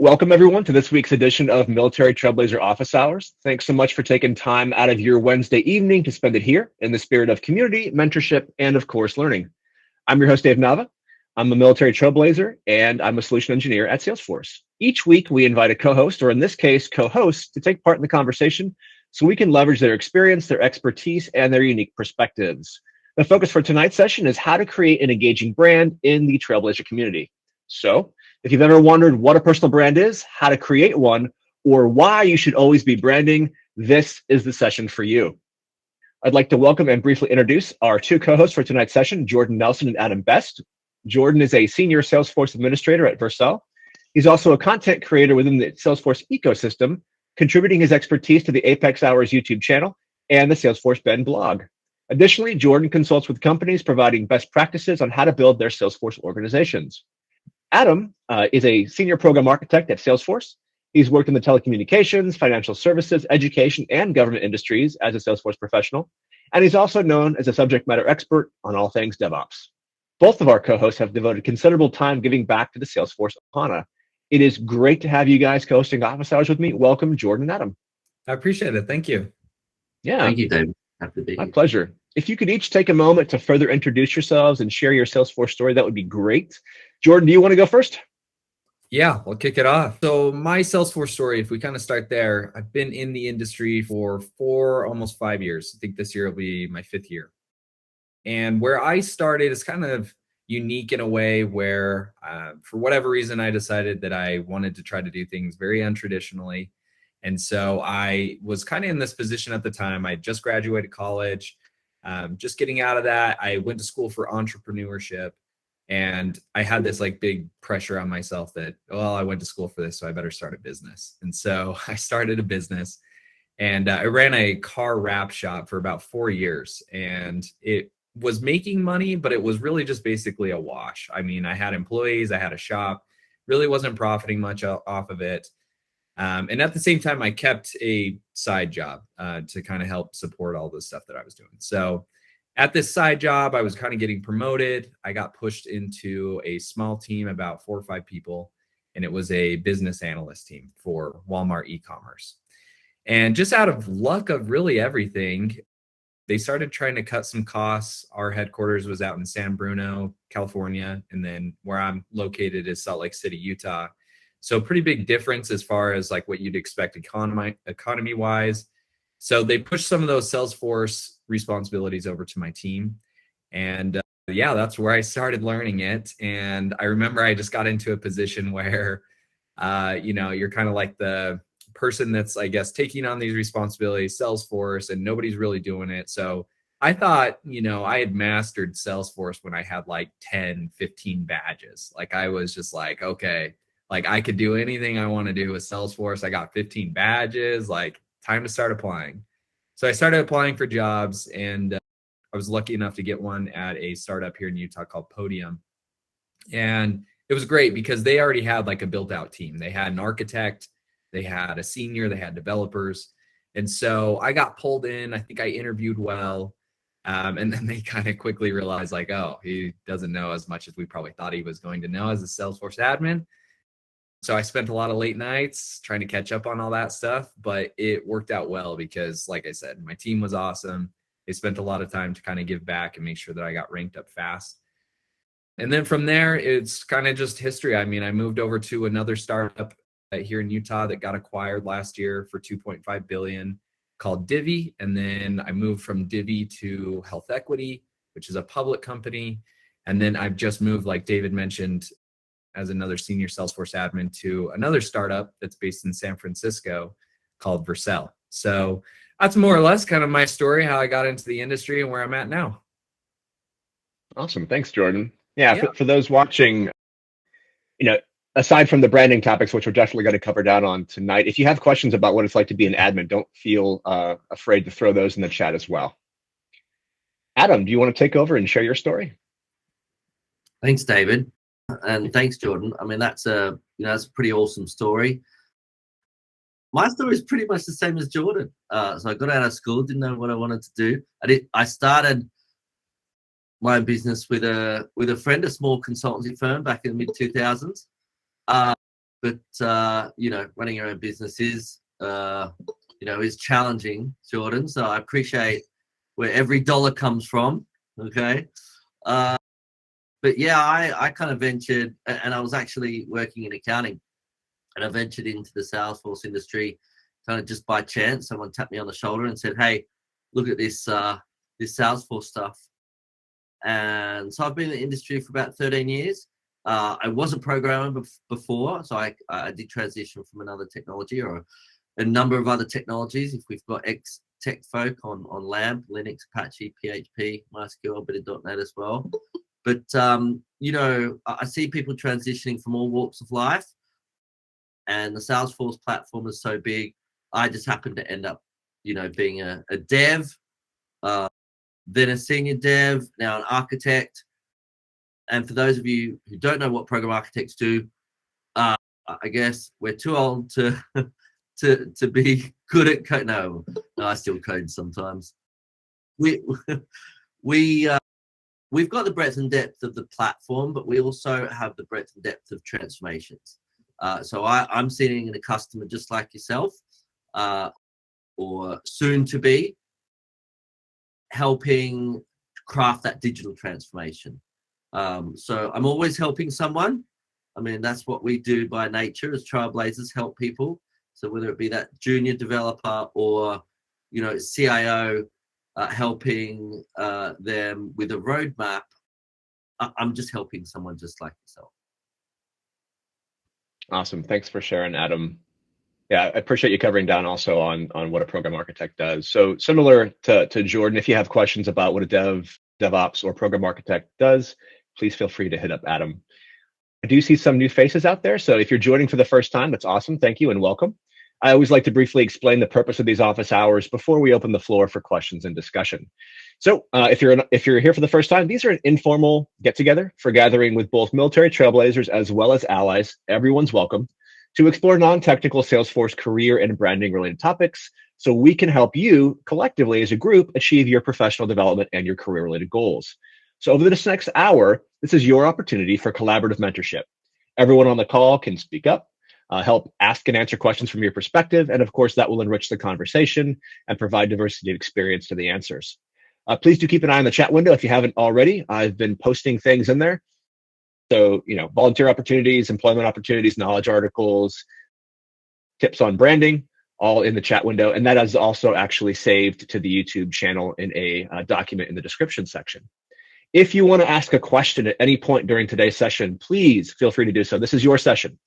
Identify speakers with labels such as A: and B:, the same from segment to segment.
A: Welcome, everyone, to this week's edition of Military Trailblazer Office Hours. Thanks so much for taking time out of your Wednesday evening to spend it here in the spirit of community, mentorship, and, of course, learning. I'm your host, Dave Nava. I'm a military trailblazer, and I'm a solution engineer at Salesforce. Each week, we invite a co-host, or in this case, co-hosts, to take part in the conversation so we can leverage their experience, their expertise, and their unique perspectives. The focus for tonight's session is how to create an engaging brand in the Trailblazer community. So, if you've ever wondered what a personal brand is, how to create one, or why you should always be branding, this is the session for you. I'd like to welcome and briefly introduce our two co-hosts for tonight's session, Jordan Nelson and Adam Best. Jordan is a senior Salesforce administrator at Vercel. He's also a content creator within the Salesforce ecosystem, contributing his expertise to the Apex Hours YouTube channel and the Salesforce Ben blog. Additionally, Jordan consults with companies providing best practices on how to build their Salesforce organizations. Adam is a senior program architect at Salesforce. He's worked in the telecommunications, financial services, education, and government industries as a Salesforce professional. And he's also known as a subject matter expert on all things DevOps. Both of our co-hosts have devoted considerable time giving back to the Salesforce HANA. It is great to have you guys co-hosting Office Hours with me. Welcome, Jordan and Adam.
B: I appreciate it. Thank you.
A: Yeah.
C: Thank you, David. Happy to be here.
A: My pleasure. If you could each take a moment to further introduce yourselves and share your Salesforce story, that would be great. Jordan, do you want to go first?
B: Yeah, I'll kick it off. So my Salesforce story, if we kind of start there, I've been in the industry for almost 5 years. I think this year will be my 5th year. And where I started is kind of unique in a way where, for whatever reason, I decided that I wanted to try to do things very untraditionally. And so I was kind of in this position at the time. I just graduated college, just getting out of that. I went to school for entrepreneurship. And I had this like big pressure on myself that, well, I went to school for this, so I better start a business. And so I started a business, and I ran a car wrap shop for about 4 years. And it was making money, but it was really just basically a wash. I mean, I had employees, I had a shop, really wasn't profiting much off of it. And at the same time, I kept a side job to kind of help support all the stuff that I was doing. So at this side job, I was kind of getting promoted. I got pushed into a small team, about 4 or 5 people, and it was a business analyst team for Walmart e-commerce. And just out of luck of really everything, they started trying to cut some costs. Our headquarters was out in San Bruno, California, and then where I'm located is Salt Lake City, Utah. So pretty big difference as far as like what you'd expect economy-wise. So they pushed some of those Salesforce responsibilities over to my team. And yeah, that's where I started learning it. And I remember I just got into a position where, you're kind of like the person that's, I guess, taking on these responsibilities, Salesforce, and nobody's really doing it. So I thought, I had mastered Salesforce when I had like 10, 15 badges. Like I was just like, okay, like I could do anything I want to do with Salesforce. I got 15 badges, like time to start applying. So I started applying for jobs, and I was lucky enough to get one at a startup here in Utah called Podium. And it was great because they already had like a built out team. They had an architect, they had a senior, they had developers. And so I got pulled in. I think I interviewed well. And then they kind of quickly realized like, oh, he doesn't know as much as we probably thought he was going to know as a Salesforce admin. So I spent a lot of late nights trying to catch up on all that stuff, but it worked out well because, like I said, my team was awesome. They spent a lot of time to kind of give back and make sure that I got ranked up fast. And then from there, it's kind of just history. I mean, I moved over to another startup here in Utah that got acquired last year for $2.5 billion called Divvy. And then I moved from Divvy to Health Equity, which is a public company. And then I've just moved, like David mentioned, as another senior Salesforce admin to another startup that's based in San Francisco called Vercel. So that's more or less kind of my story, how I got into the industry and where I'm at now.
A: Awesome. Thanks, Jordan. Yeah. For those watching, aside from the branding topics, which we're definitely going to cover down on tonight, if you have questions about what it's like to be an admin, don't feel afraid to throw those in the chat as well. Adam, do you want to take over and share your story?
C: Thanks, David. And thanks, Jordan. I mean, that's a pretty awesome story. My story is pretty much the same as Jordan. So I got out of school, didn't know what I wanted to do. I started my business with a friend, a small consultancy firm back in the mid 2000s. but running your own business is is challenging, Jordan. So I appreciate where every dollar comes from. Okay. But yeah, I kind of ventured, and I was actually working in accounting, and I ventured into the Salesforce industry kind of just by chance. Someone tapped me on the shoulder and said, "Hey, look at this Salesforce stuff." And so I've been in the industry for about 13 years. I was a programmer before, so I did transition from another technology or a number of other technologies. If we've got ex-tech folk on LAMP, Linux, Apache, PHP, MySQL, a bit of .NET as well. But, I see people transitioning from all walks of life, and the Salesforce platform is so big. I just happened to end up, being a dev, then a senior dev, now an architect. And for those of you who don't know what program architects do, I guess we're too old to be good at code. No, I still code sometimes. We've got the breadth and depth of the platform, but we also have the breadth and depth of transformations. So I'm sitting in a customer just like yourself, or soon to be, helping craft that digital transformation. So I'm always helping someone. I mean, that's what we do by nature as Trailblazers, help people. So whether it be that junior developer or, CIO, helping them with a roadmap, I'm just helping someone just like yourself.
A: Awesome. Thanks for sharing, Adam. Yeah, I appreciate you covering down also on what a program architect does. So similar to Jordan, if you have questions about what a DevOps or program architect does, please feel free to hit up Adam. I do see some new faces out there. So if you're joining for the first time, that's awesome. Thank you and welcome. I always like to briefly explain the purpose of these office hours before we open the floor for questions and discussion. So if you're here for the first time, these are an informal get-together for gathering with both military trailblazers as well as allies. Everyone's welcome to explore non-technical Salesforce career and branding related topics so we can help you collectively as a group achieve your professional development and your career related goals. So over this next hour, this is your opportunity for collaborative mentorship. Everyone on the call can speak up, help ask and answer questions from your perspective, and of course, that will enrich the conversation and provide diversity of experience to the answers. Please do keep an eye on the chat window if you haven't already. I've been posting things in there. So, volunteer opportunities, employment opportunities, knowledge articles, tips on branding, all in the chat window. And that is also actually saved to the YouTube channel in a document in the description section. If you want to ask a question at any point during today's session, please feel free to do so. This is your session.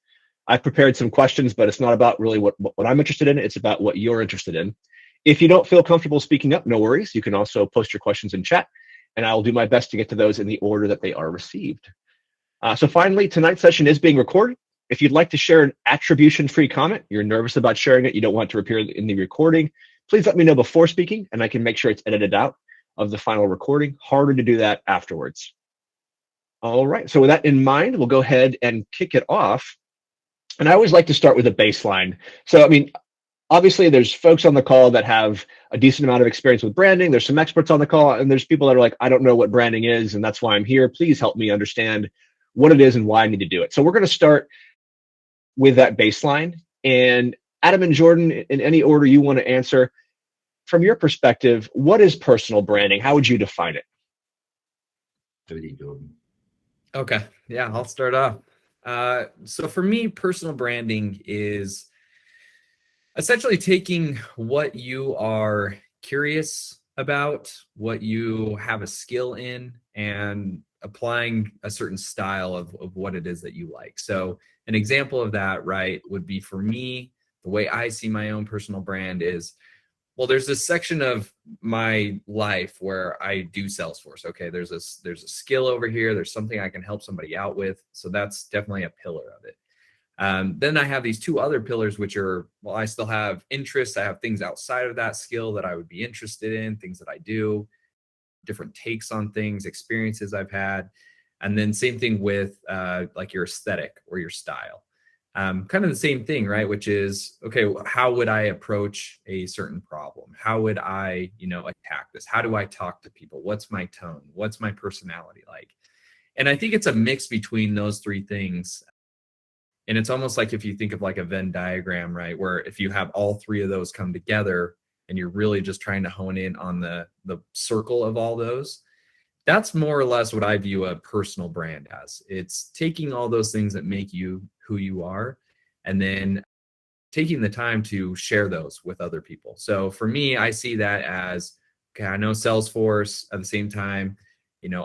A: I've prepared some questions, but it's not about really what I'm interested in. It's about what you're interested in. If you don't feel comfortable speaking up, no worries. You can also post your questions in chat, and I will do my best to get to those in the order that they are received. So finally, tonight's session is being recorded. If you'd like to share an attribution-free comment, you're nervous about sharing it, you don't want to appear in the recording, please let me know before speaking, and I can make sure it's edited out of the final recording. Harder to do that afterwards. All right, so with that in mind, we'll go ahead and kick it off. And I always like to start with a baseline. So, obviously there's folks on the call that have a decent amount of experience with branding. There's some experts on the call, and there's people that are like, I don't know what branding is, and that's why I'm here. Please help me understand what it is and why I need to do it. So we're going to start with that baseline. And Adam and Jordan, in any order you want to answer, from your perspective, what is personal branding? How would you define it?
B: Okay, yeah, I'll start off. So for me, personal branding is essentially taking what you are curious about, what you have a skill in, and applying a certain style of what it is that you like. So an example of that, right, would be for me, the way I see my own personal brand is, well, there's this section of my life where I do Salesforce. Okay, there's a skill over here. There's something I can help somebody out with. So that's definitely a pillar of it. Then I have these two other pillars, which are, well, I still have interests. I have things outside of that skill that I would be interested in, things that I do, different takes on things, experiences I've had. And then same thing with like your aesthetic or your style. Kind of the same thing, right? Which is, okay, how would I approach a certain problem? How would I, attack this? How do I talk to people? What's my tone? What's my personality like? And I think it's a mix between those three things And it's almost like if you think of like a Venn diagram, right? Where if you have all three of those come together and you're really just trying to hone in on the circle of all those, that's more or less what I view a personal brand as. It's taking all those things that make you who you are and then taking the time to share those with other people. So for me, I see that as, okay, I know Salesforce. At the same time,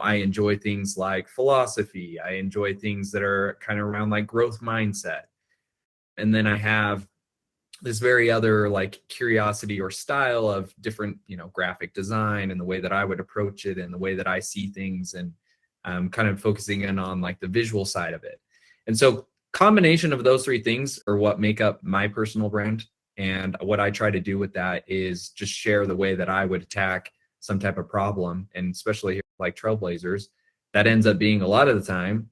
B: I enjoy things like philosophy. I enjoy things that are kind of around like growth mindset. And then I have this very other like curiosity or style of different, graphic design and the way that I would approach it and the way that I see things, and kind of focusing in on like the visual side of it. And so combination of those three things are what make up my personal brand. And what I try to do with that is just share the way that I would attack some type of problem. And especially here, like Trailblazers, that ends up being a lot of the time,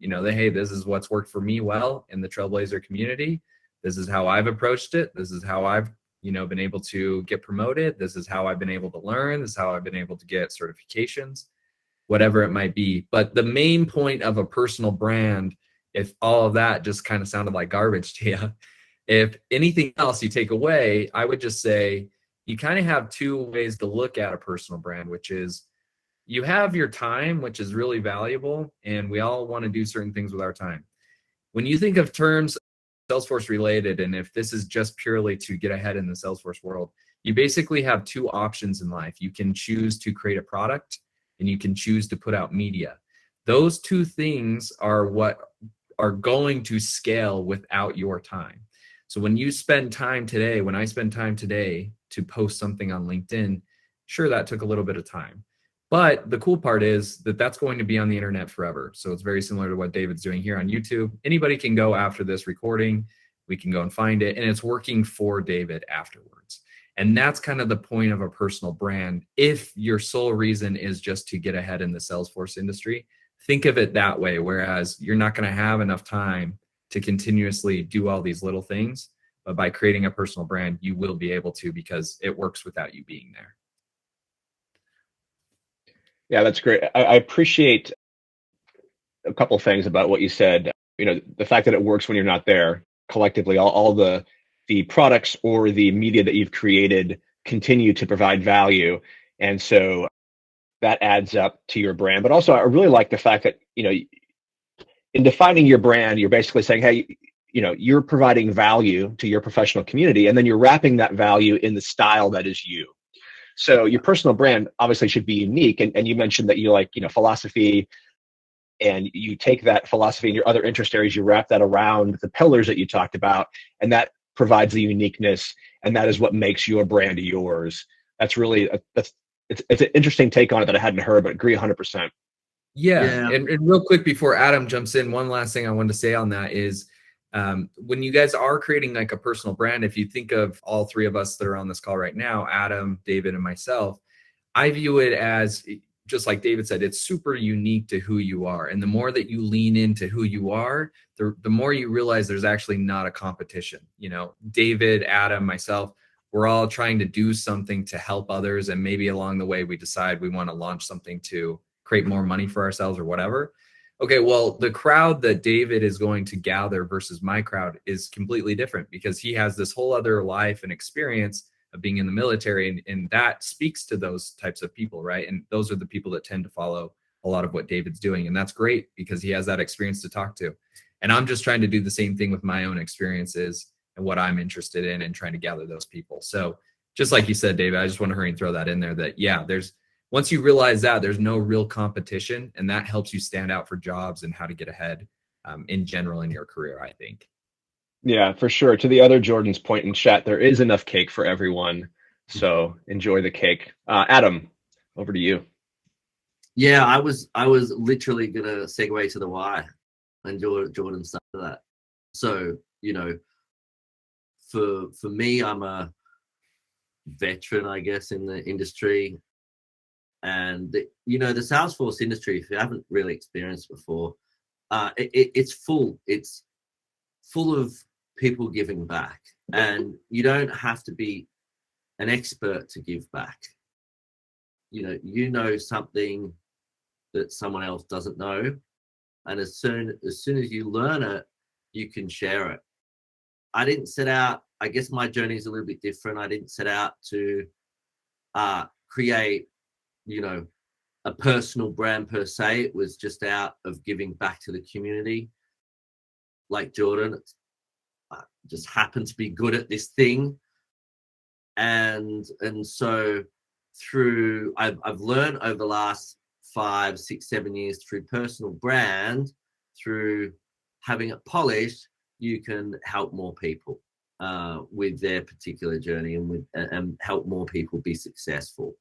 B: hey, this is what's worked for me well in the Trailblazer community. This is how I've approached it. This is how I've, been able to get promoted. This is how I've been able to learn. This is how I've been able to get certifications, whatever it might be. But the main point of a personal brand, if all of that just kind of sounded like garbage to you, if anything else you take away, I would just say you kind of have two ways to look at a personal brand, which is you have your time, which is really valuable, and we all want to do certain things with our time. When you think of terms Salesforce related, and if this is just purely to get ahead in the Salesforce world, you basically have two options in life. You can choose to create a product and you can choose to put out media. Those two things are what are going to scale without your time. So when you spend time today, when I spend time today to post something on LinkedIn, sure, that took a little bit of time. But the cool part is that that's going to be on the internet forever. So it's very similar to what David's doing here on YouTube. Anybody can go after this recording. We can go and find it. And it's working for David afterwards. And that's kind of the point of a personal brand. If your sole reason is just to get ahead in the Salesforce industry, think of it that way. Whereas you're not going to have enough time to continuously do all these little things. But by creating a personal brand, you will be able to, because it works without you being there.
A: Yeah, that's great. I appreciate a couple of things about what you said. The fact that it works when you're not there. Collectively, all the products or the media that you've created continue to provide value, and so that adds up to your brand. But also, I really like the fact that in defining your brand, you're basically saying, hey, you're providing value to your professional community, and then you're wrapping that value in the style that is you. So your personal brand obviously should be unique. And you mentioned that you like, philosophy, and you take that philosophy and your other interest areas, you wrap that around the pillars that you talked about, and that provides the uniqueness, and that is what makes your brand yours. That's really, it's an interesting take on it that I hadn't heard, but agree 100%.
B: Yeah. And real quick before Adam jumps in, one last thing I wanted to say on that is, when you guys are creating like a personal brand, if you think of all three of us that are on this call right now, Adam, David, and myself, I view it as, just like David said, it's super unique to who you are. And the more that you lean into who you are, the more you realize there's actually not a competition. David, Adam, myself, we're all trying to do something to help others. And maybe along the way, we decide we want to launch something to create more money for ourselves or whatever. Okay, well, the crowd that David is going to gather versus my crowd is completely different, because he has this whole other life and experience of being in the military, and that speaks to those types of people, right? And those are the people that tend to follow a lot of what David's doing, and that's great because he has that experience to talk to. And I'm just trying to do the same thing with my own experiences and what I'm interested in, and trying to gather those people. So just like you said, David, I just want to hurry and throw that in there, that once you realize that, there's no real competition, and that helps you stand out for jobs and how to get ahead in general in your career, I think.
A: Yeah, for sure. To the other Jordan's point in chat, there is enough cake for everyone. So enjoy the cake. Adam, over to you.
C: Yeah, I was literally going to segue to the why, and Jordan started that. So, for me, I'm a veteran, I guess, in the industry. And the Salesforce industry, if you haven't really experienced before, it's full of people giving back, and you don't have to be an expert to give back. Something that someone else doesn't know, and as soon as you learn it, you can share it. I didn't set out, I guess my journey is a little bit different. I didn't set out to create, a personal brand per se. It was just out of giving back to the community. Like Jordan, just happened to be good at this thing. And so I've learned over the last 5, 6, 7 years through personal brand, through having it polished, you can help more people with their particular journey and help more people be successful.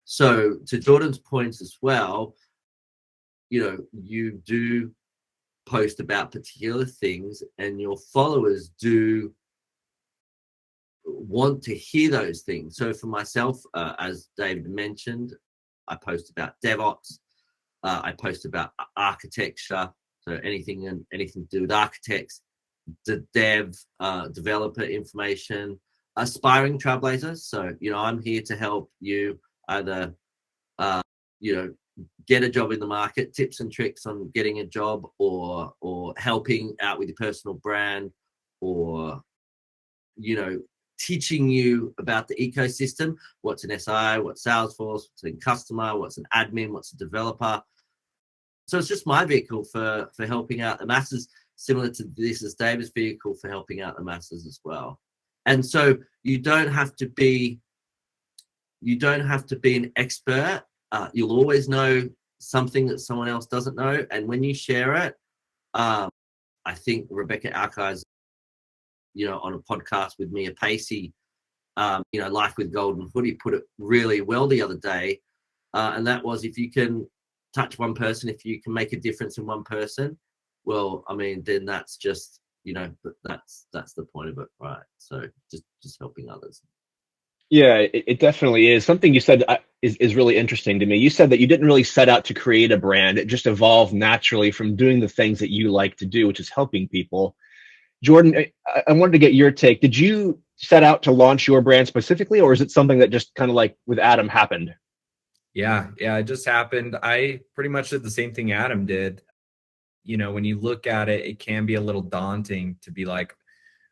C: So to Jordan's points as well, you do post about particular things and your followers do want to hear those things. So for myself, as David mentioned, I post about DevOps. I post about architecture. So anything to do with architects, the developer information, aspiring trailblazers. So, I'm here to help you either, get a job in the market, tips and tricks on getting a job, or helping out with your personal brand, or, teaching you about the ecosystem. What's an SI, what's Salesforce, what's a customer, what's an admin, what's a developer. So it's just my vehicle for helping out the masses, similar to this is David's vehicle for helping out the masses as well. And so you don't have to be an expert. You'll always know something that someone else doesn't know. And when you share it, I think Rebecca Alkai's, on a podcast with Mia Pacey, Life with Golden Hoodie, put it really well the other day. And that was, if you can touch one person, if you can make a difference in one person, well, I mean, then that's just, that's the point of it, right? So just helping others.
A: Yeah, it definitely is. Something you said is really interesting to me. You said that you didn't really set out to create a brand. It just evolved naturally from doing the things that you like to do, which is helping people. Jordan, I wanted to get your take. Did you set out to launch your brand specifically, or is it something that just kind of like with Adam happened?
B: Yeah, it just happened. I pretty much did the same thing Adam did. When you look at it, it can be a little daunting to be like,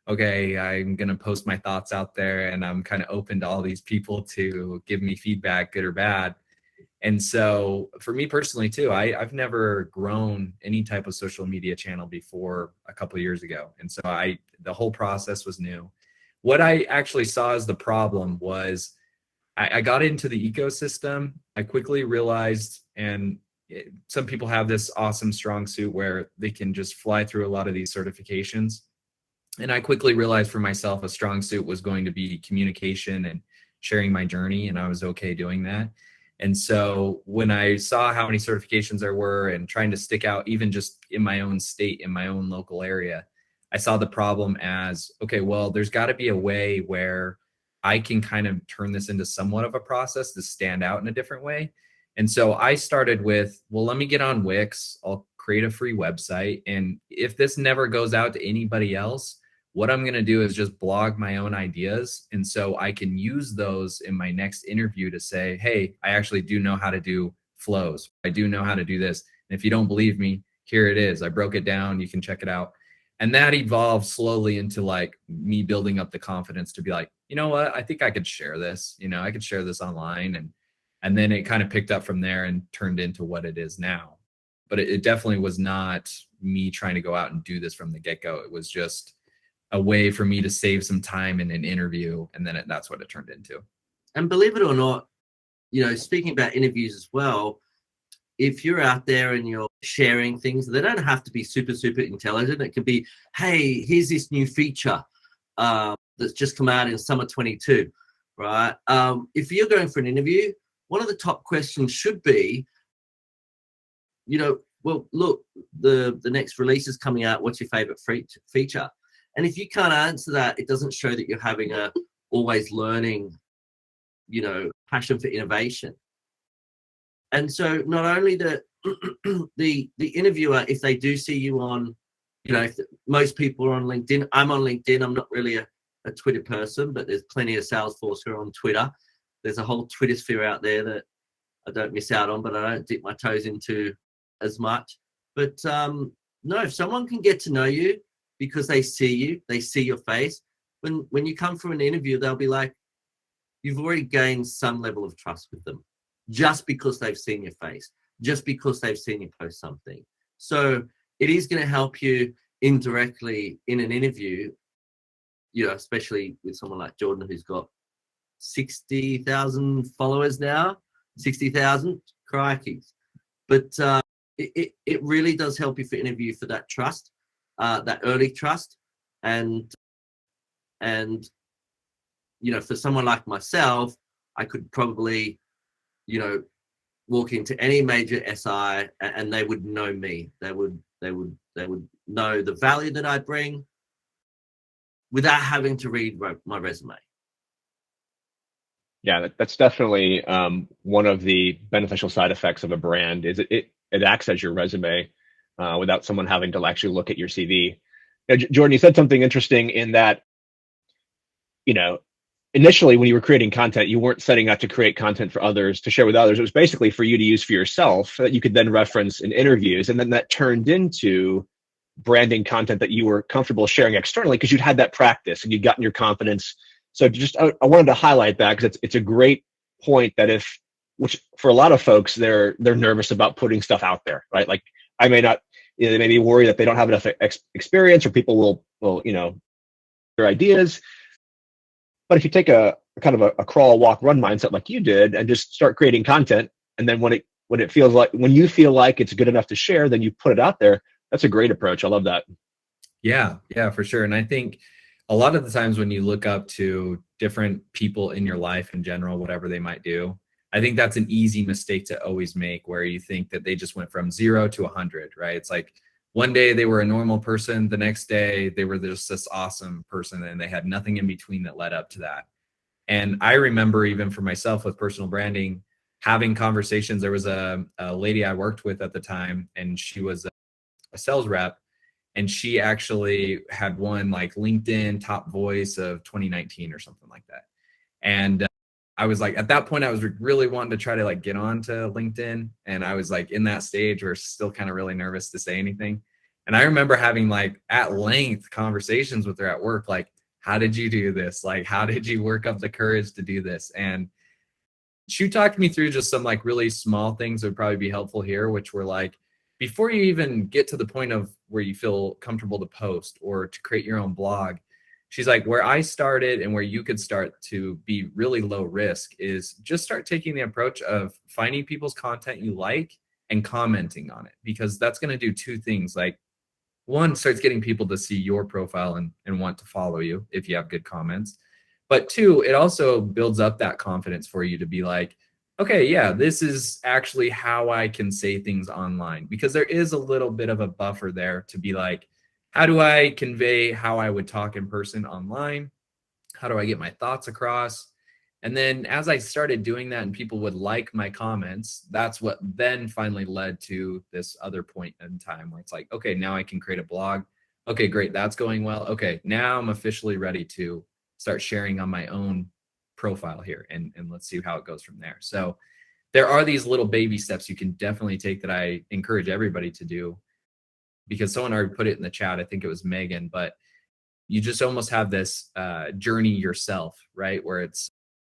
B: okay, I'm going to post my thoughts out there and I'm kind of open to all these people to give me feedback, good or bad. And so for me personally too, I've never grown any type of social media channel before a couple of years ago. And so the whole process was new. What I actually saw as the problem was I got into the ecosystem. I quickly realized, and some people have this awesome strong suit where they can just fly through a lot of these certifications. And I quickly realized for myself, a strong suit was going to be communication and sharing my journey. And I was okay doing that. And so when I saw how many certifications there were and trying to stick out, even just in my own state, in my own local area, I saw the problem as, okay, well, there's got to be a way where I can kind of turn this into somewhat of a process to stand out in a different way. And so I started with, well, let me get on Wix. I'll create a free website. And if this never goes out to anybody else, what I'm going to do is just blog my own ideas. And so I can use those in my next interview to say, hey, I actually do know how to do flows. I do know how to do this. And if you don't believe me, here it is. I broke it down. You can check it out. And that evolved slowly into like me building up the confidence to be like, you know what, I think I could share this. I could share this online. And then it kind of picked up from there and turned into what it is now. But it definitely was not me trying to go out and do this from the get-go. It was just a way for me to save some time in an interview. And then that's what it turned into.
C: And believe it or not, speaking about interviews as well, if you're out there and you're sharing things, they don't have to be super, super intelligent. It could be, hey, here's this new feature that's just come out in summer 22, right? If you're going for an interview, one of the top questions should be, well, look, the next release is coming out. What's your favorite feature? And if you can't answer that, it doesn't show that you're having a always learning, passion for innovation. And so not only the interviewer, if they do see you on, if most people are on LinkedIn. I'm on LinkedIn. I'm not really a Twitter person, but there's plenty of Salesforce who are on Twitter. There's a whole Twitter sphere out there that I don't miss out on, but I don't dip my toes into as much. But No, if someone can get to know you because they see your face, when you come for an interview, they'll be like, you've already gained some level of trust with them just because they've seen your face, just because they've seen you post something. So it is going to help you indirectly in an interview, especially with someone like Jordan, who's got 60,000 followers now, 60,000, crikeys. But it really does help you for interview for that trust, that early trust. And for someone like myself, I could probably, walk into any major SI and they would know me. They would know the value that I bring without having to read my resume.
A: Yeah, that's definitely one of the beneficial side effects of a brand is it acts as your resume without someone having to actually look at your CV. Jordan, you said something interesting in that, initially when you were creating content, you weren't setting out to create content for others to share with others. It was basically for you to use for yourself that you could then reference in interviews. And then that turned into branding content that you were comfortable sharing externally because you'd had that practice and you'd gotten your confidence. So I wanted to highlight that because it's a great point that which for a lot of folks, they're nervous about putting stuff out there, right? Like I may not, they may be worried that they don't have enough experience or people will their ideas. But if you take a kind of a crawl, walk, run mindset like you did and just start creating content, and then when you feel like it's good enough to share, then you put it out there. That's a great approach. I love that.
B: Yeah, for sure. And I think a lot of the times when you look up to different people in your life in general, whatever they might do, I think that's an easy mistake to always make where you think that they just went from 0 to 100, right? It's like one day they were a normal person, the next day they were just this awesome person, and they had nothing in between that led up to that. And I remember even for myself with personal branding, having conversations. There was a lady I worked with at the time, and she was a sales rep, and she actually had won like LinkedIn top voice of 2019 or something like that. And I was like, at that point, I was really wanting to try to like get onto LinkedIn. And I was like in that stage where still kind of really nervous to say anything. And I remember having like at length conversations with her at work, like, how did you do this? Like, how did you work up the courage to do this? And she talked me through just some like really small things that would probably be helpful here, which were like, before you even get to the point of where you feel comfortable to post or to create your own blog, she's like, where I started and where you could start to be really low risk is just start taking the approach of finding people's content you like and commenting on it, because that's going to do two things. Like, one, starts getting people to see your profile and want to follow you if you have good comments. But two, it also builds up that confidence for you to be like, okay, yeah, this is actually how I can say things online, because there is a little bit of a buffer there to be like, how do I convey how I would talk in person online? How do I get my thoughts across? And then as I started doing that and people would like my comments, that's what then finally led to this other point in time where it's like, okay, now I can create a blog. Okay, great. That's going well. Okay, now I'm officially ready to start sharing on my own profile here, and let's see how it goes from there. So there are these little baby steps you can definitely take that I encourage everybody to do, because someone already put it in the chat. I think it was Megan, but you just almost have this journey yourself, right? Where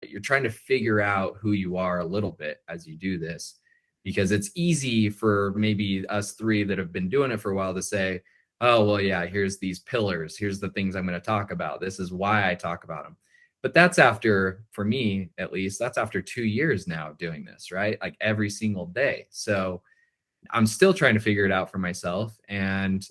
B: you're trying to figure out who you are a little bit as you do this, because it's easy for maybe us three that have been doing it for a while to say, oh, well, yeah, here's these pillars. Here's the things I'm going to talk about. This is why I talk about them. But that's after, for me at least, that's after 2 years now doing this, right? Like every single day. So I'm still trying to figure it out for myself. And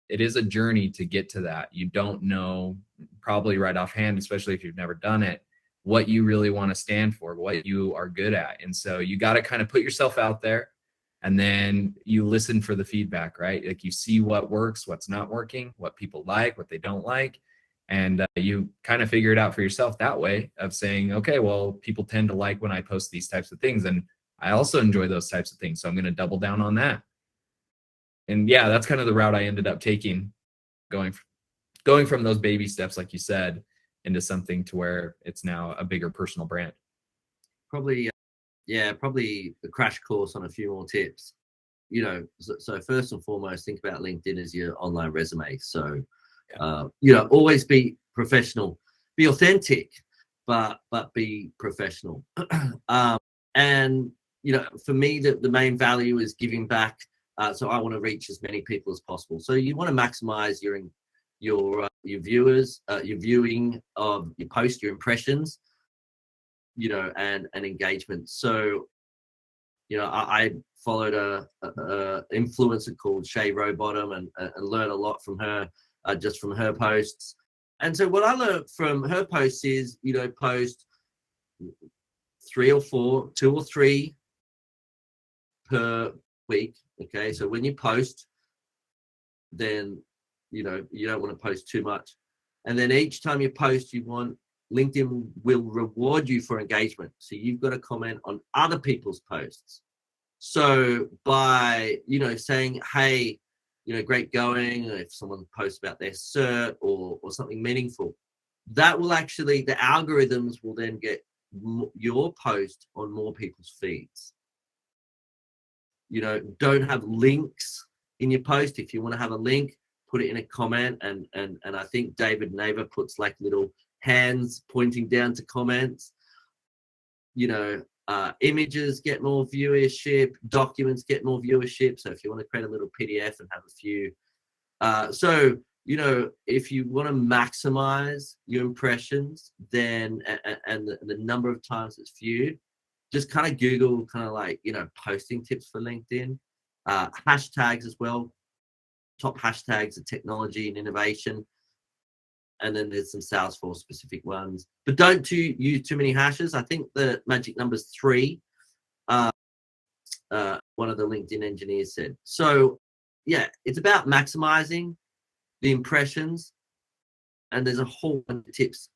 B: it is a journey to get to that. You don't know probably right offhand, especially if you've never done it, what you really want to stand for, what you are good at. And so you got to kind of put yourself out there, and then you listen for the feedback, right? Like you see what works, what's not working, what people like, what they don't like. And you kind of figure it out for yourself that way of saying, okay, well, people tend to like when I post these types of things. And I also enjoy those types of things. So I'm going to double down on that. And yeah, that's kind of the route I ended up taking, going from those baby steps, like you said, into something to where it's now a bigger personal brand.
C: Probably a crash course on a few more tips. so first and foremost, think about LinkedIn as your online resume. So, always be professional, be authentic, but be professional. And for me, the main value is giving back. So I want to reach as many people as possible. So you want to maximize your viewers, your viewing of your post, your impressions, and engagement. So, I followed a influencer called Shay Rowbottom and learned a lot from her, just from her posts. And so what I learned from her posts is, post 2 or 3 per week. Okay. So when you post, then, you don't want to post too much. And then each time you post, LinkedIn will reward you for engagement. So you've got to comment on other people's posts. So by, saying, hey, great going, if someone posts about their cert or something meaningful, that will actually, the algorithms will then get your post on more people's feeds. Don't have links in your post. If you want to have a link, put it in a comment. And I think David Naver puts like little hands pointing down to comments. Images get more viewership, documents get more viewership. So if you want to create a little PDF and have a few, if you want to maximize your impressions, then and the number of times it's viewed, just kind of Google posting tips for LinkedIn, hashtags as well. Top hashtags are technology and innovation. And then there's some Salesforce specific ones, but don't use too many hashes. I think the magic number is 3. One of the LinkedIn engineers said. So yeah, it's about maximizing the impressions, and there's a whole bunch of tips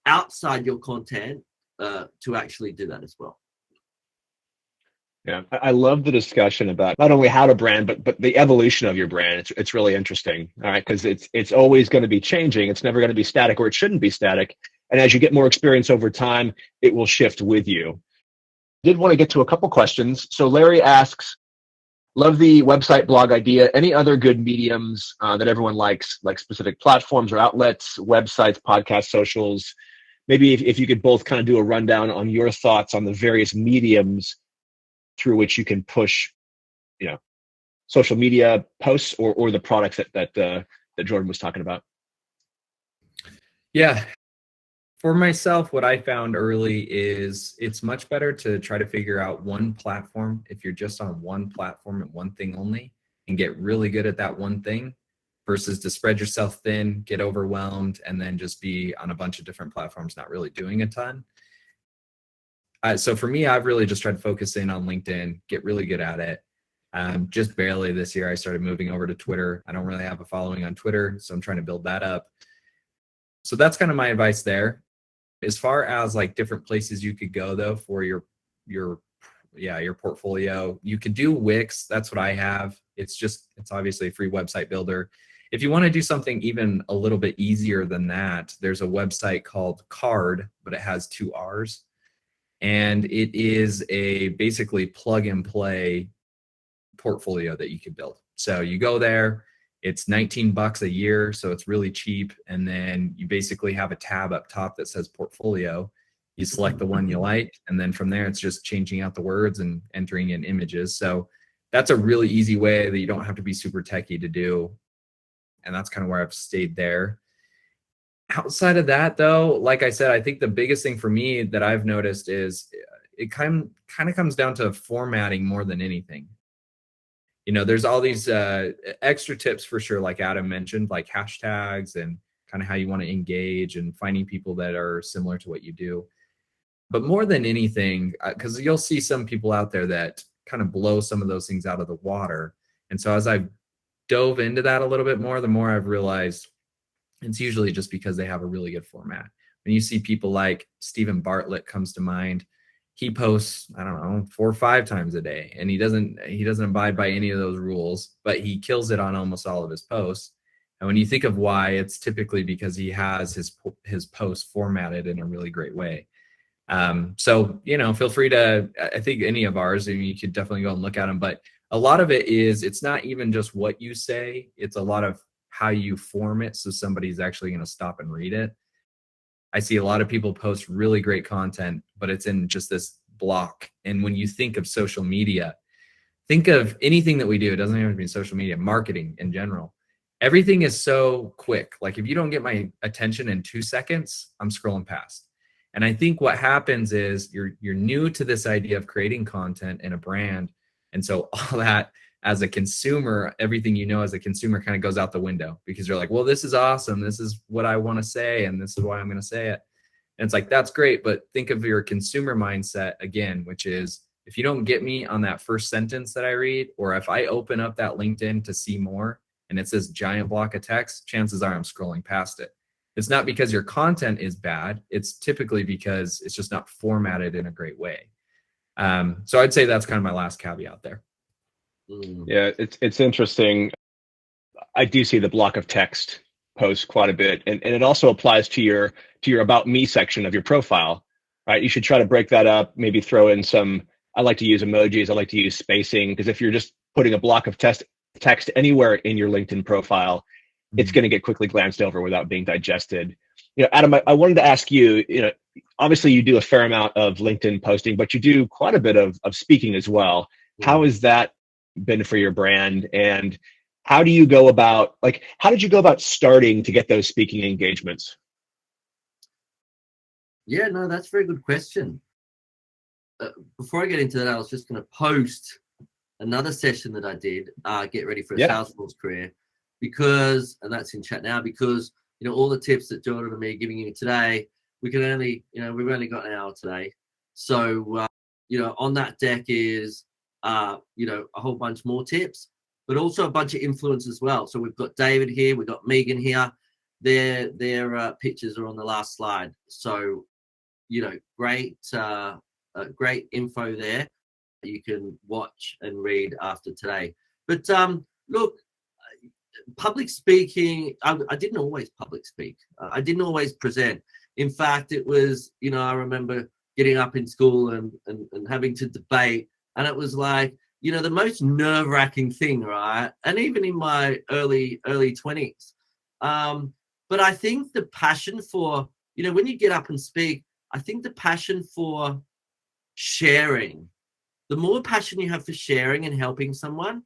C: outside your content to actually do that as well.
A: Yeah, I love the discussion about not only how to brand, but the evolution of your brand. It's really interesting, all right, because it's always going to be changing. It's never going to be static, or it shouldn't be static. And as you get more experience over time, it will shift with you. Did want to get to a couple questions. So Larry asks, love the website blog idea. Any other good mediums that everyone likes, like specific platforms or outlets, websites, podcasts, socials? Maybe if you could both kind of do a rundown on your thoughts on the various mediums through which you can push, social media posts or the products that Jordan was talking about.
B: Yeah. For myself, what I found early is it's much better to try to figure out one platform if you're just on one platform and one thing only, and get really good at that one thing, versus to spread yourself thin, get overwhelmed, and then just be on a bunch of different platforms, not really doing a ton. So for me, I've really just tried to focus in on LinkedIn, get really good at it. Just barely this year, I started moving over to Twitter. I don't really have a following on Twitter, so I'm trying to build that up. So that's kind of my advice there. As far as like different places you could go though for your portfolio, you could do Wix. That's what I have. It's obviously a free website builder. If you want to do something even a little bit easier than that, there's a website called Card, but it has 2 R's. And it is a basically plug and play portfolio that you can build. So you go there, it's $19 a year, so it's really cheap. And then you basically have a tab up top that says portfolio. You select the one you like, and then from there, it's just changing out the words and entering in images. So that's a really easy way that you don't have to be super techie to do. And that's kind of where I've stayed there. Outside of that, though, like I said, I think the biggest thing for me that I've noticed is it kind of comes down to formatting more than anything. There's all these extra tips for sure, like Adam mentioned, like hashtags and kind of how you want to engage and finding people that are similar to what you do. But more than anything, because you'll see some people out there that kind of blow some of those things out of the water. And so as I've dove into that a little bit more, the more I've realized it's usually just because they have a really good format. When you see people like Stephen Bartlett comes to mind, he posts, 4 or 5 times a day, and he doesn't abide by any of those rules, but he kills it on almost all of his posts. And when you think of why, it's typically because he has his posts formatted in a really great way. So feel free to, I think any of ours, you could definitely go and look at them, but a lot of it is, it's not even just what you say, it's a lot of how you form it so somebody's actually going to stop and read it. I see a lot of people post really great content, but it's in just this block. And when you think of social media, think of anything that we do. It doesn't even have to be social media, marketing in general. Everything is so quick. Like if you don't get my attention in 2 seconds, I'm scrolling past. And I think what happens is you're new to this idea of creating content and a brand. And so all that as a consumer, everything you know as a consumer kind of goes out the window because you're like, well, this is awesome. This is what I want to say. And this is why I'm going to say it. And it's like, that's great. But think of your consumer mindset again, which is if you don't get me on that first sentence that I read, or if I open up that LinkedIn to see more and it's this giant block of text, chances are I'm scrolling past it. It's not because your content is bad. It's typically because it's just not formatted in a great way. So I'd say that's kind of my last caveat there.
A: Yeah, it's interesting. I do see the block of text post quite a bit, and it also applies to your about me section of your profile, right? You should try to break that up. Maybe throw in some. I like to use emojis. I like to use spacing because if you're just putting a block of text anywhere in your LinkedIn profile, it's going to get quickly glanced over without being digested. Adam, I wanted to ask you. Obviously you do a fair amount of LinkedIn posting, but you do quite a bit of speaking as well. How has that been for your brand, and how do you go about how did you go about starting to get those speaking engagements?
C: Yeah, no, that's a very good question. Before I get into that, I was just going to post another session that I did, get ready for a Salesforce career, because, and that's in chat now, because all the tips that Jordan and me are giving you today, we can only, we've only got an hour today. So on that deck is a whole bunch more tips, but also a bunch of influence as well. So we've got David here, we've got Megan here. Their pictures are on the last slide. So great info there. You can watch and read after today. But look, public speaking, I didn't always public speak. I didn't always present. In fact, it was, I remember getting up in school and having to debate. And it was like, the most nerve-wracking thing, right? And even in my early 20s. But I think the passion for, when you get up and speak, I think the passion for sharing, the more passion you have for sharing and helping someone,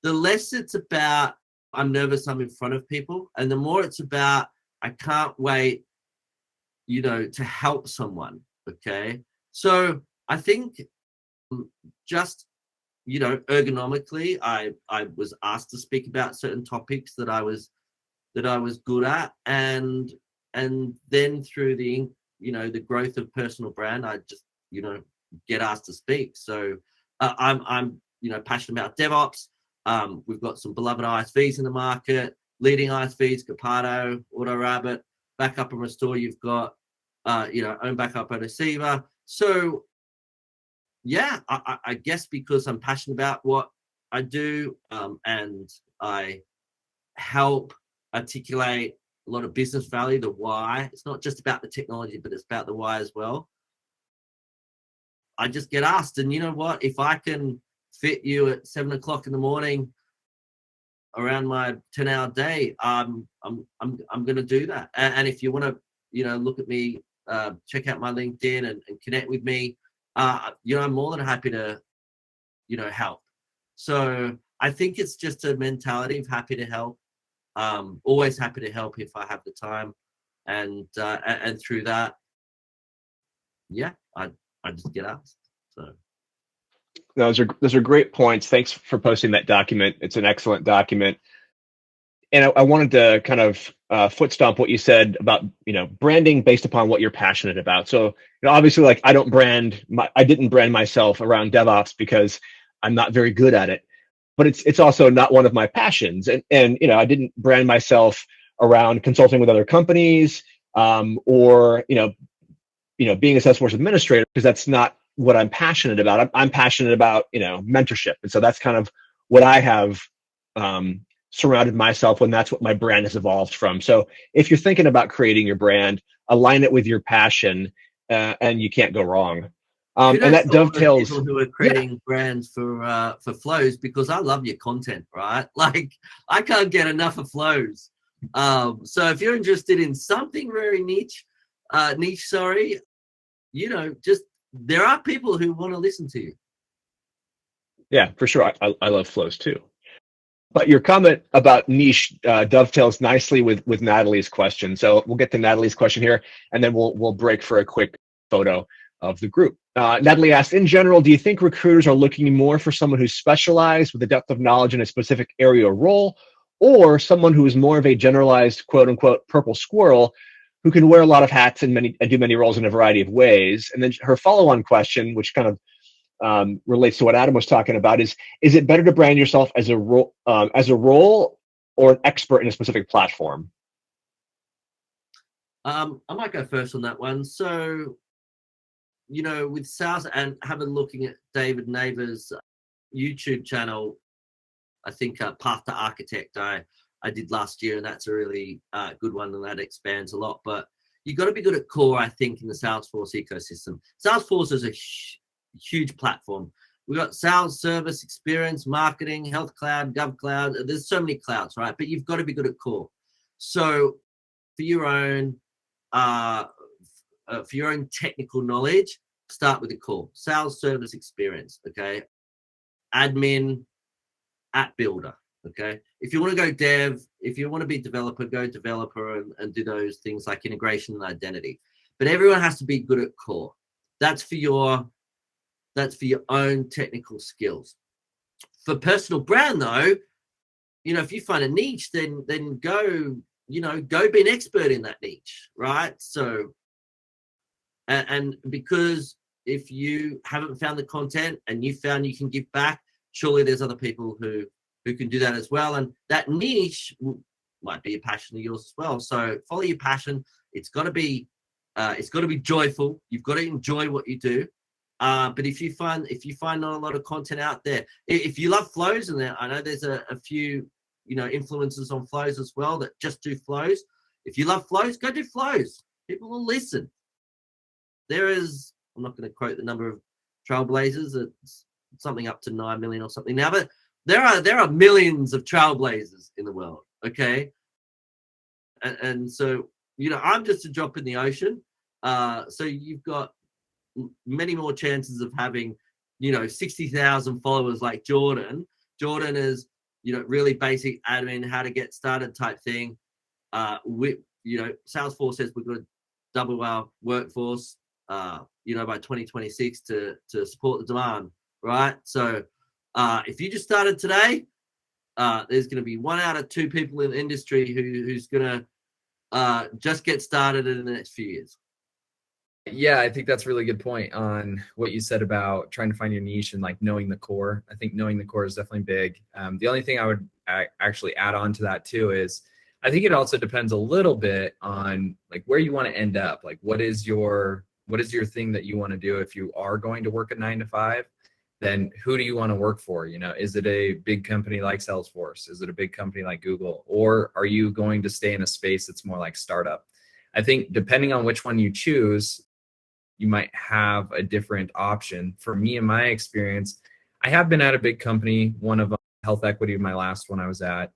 C: the less it's about, I'm nervous, I'm in front of people. And the more it's about, I can't wait, to help someone. Okay. So I think just, ergonomically, I was asked to speak about certain topics that I was good at. And then through the, the growth of personal brand, I just, get asked to speak. So I'm passionate about DevOps. We've got some beloved ISVs in the market, leading ISVs, Capado, AutoRabbit, backup and restore. You've got, own backup and receiver. So yeah, I guess because I'm passionate about what I do, and I help articulate a lot of business value, the why. It's not just about the technology, but it's about the why as well. I just get asked, and you know what? If I can fit you at 7 o'clock in the morning around my 10-hour day, I'm going to do that. And if you want to, look at me, check out my LinkedIn and connect with me, I'm more than happy to, help. So I think it's just a mentality of happy to help. Always happy to help if I have the time, and through that, I just get asked. So
A: those are great points. Thanks for posting that document. It's an excellent document. And I wanted to kind of foot stomp what you said about, branding based upon what you're passionate about. So, obviously, I didn't brand myself around DevOps because I'm not very good at it, but it's also not one of my passions. And I didn't brand myself around consulting with other companies, or, being a Salesforce administrator, because that's not what I'm passionate about. I'm passionate about, mentorship. And so that's kind of what I have, surrounded myself when that's what my brand has evolved from. So if you're thinking about creating your brand, align it with your passion, and you can't go wrong. And that
C: to all the
A: dovetails.
C: people who are creating brands for flows, because I love your content, right? Like I can't get enough of flows. So if you're interested in something very niche, just there are people who want to listen to you.
A: Yeah, for sure. I love flows too. But your comment about niche dovetails nicely with Natalie's question. So we'll get to Natalie's question here, and then we'll break for a quick photo of the group. Natalie asked, in general, do you think recruiters are looking more for someone who's specialized with a depth of knowledge in a specific area or role, or someone who is more of a generalized, quote unquote, purple squirrel who can wear a lot of hats and do many roles in a variety of ways? And then her follow-on question, which kind of relates to what Adam was talking about, is it better to brand yourself as a role or an expert in a specific platform?
C: I might go first on that one. So, with sales and having looking at David Neighbor's YouTube channel, I think Path to Architect I did last year, and that's a really good one, and that expands a lot. But you've got to be good at core, I think, in the Salesforce ecosystem. Salesforce is a huge platform. We've got sales, service, experience, marketing, health cloud, gov cloud. There's so many clouds, right? But you've got to be good at core. So for your own technical knowledge, start with the core. Sales, service, experience, okay? Admin, app builder, okay? If you want to go dev, if you want to be developer, go developer and do those things like integration and identity. But everyone has to be good at core. That's for your own technical skills. For personal brand, though, if you find a niche, then go be an expert in that niche, right? So, and because if you haven't found the content and you found you can give back, surely there's other people who can do that as well. And that niche might be a passion of yours as well. So follow your passion. It's got to be joyful. You've got to enjoy what you do. But if you find not a lot of content out there, if you love flows, and I know there's a few influencers on flows as well that just do flows. If you love flows, go do flows. People will listen. There is, I'm not going to quote the number of Trailblazers. It's something up to 9 million or something now, but there are millions of Trailblazers in the world. Okay, and so I'm just a drop in the ocean. So you've got many more chances of having 60,000 followers like Jordan. Jordan is really basic admin, how to get started type thing. Salesforce says we've got to double our workforce by 2026 to support the demand, right? So if you just started today, there's going to be 1 out of 2 people in the industry who's going to just get started in the next few years.
B: Yeah, I think that's a really good point on what you said about trying to find your niche and like knowing the core. I think knowing the core is definitely big. The only thing I would actually add on to that too is I think it also depends a little bit on like where you want to end up. Like what is your thing that you want to do? If you are going to work a 9 to 5, then who do you want to work for? Is it a big company like Salesforce? Is it a big company like Google? Or are you going to stay in a space that's more like startup? I think depending on which one you choose, you might have a different option. For me, in my experience, I have been at a big company, one of Health Equity, my last one I was at. It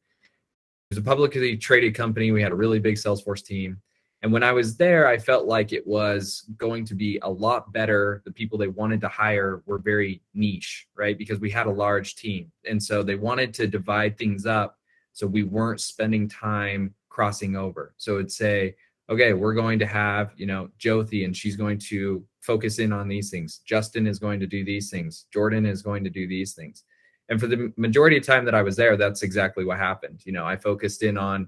B: was a publicly traded company. We had a really big Salesforce team. And when I was there, I felt like it was going to be a lot better. The people they wanted to hire were very niche, right? Because we had a large team. And so they wanted to divide things up so we weren't spending time crossing over. So it'd say, okay, we're going to have, Jyoti, and she's going to focus in on these things. Justin is going to do these things. Jordan is going to do these things. And for the majority of time that I was there, that's exactly what happened. I focused in on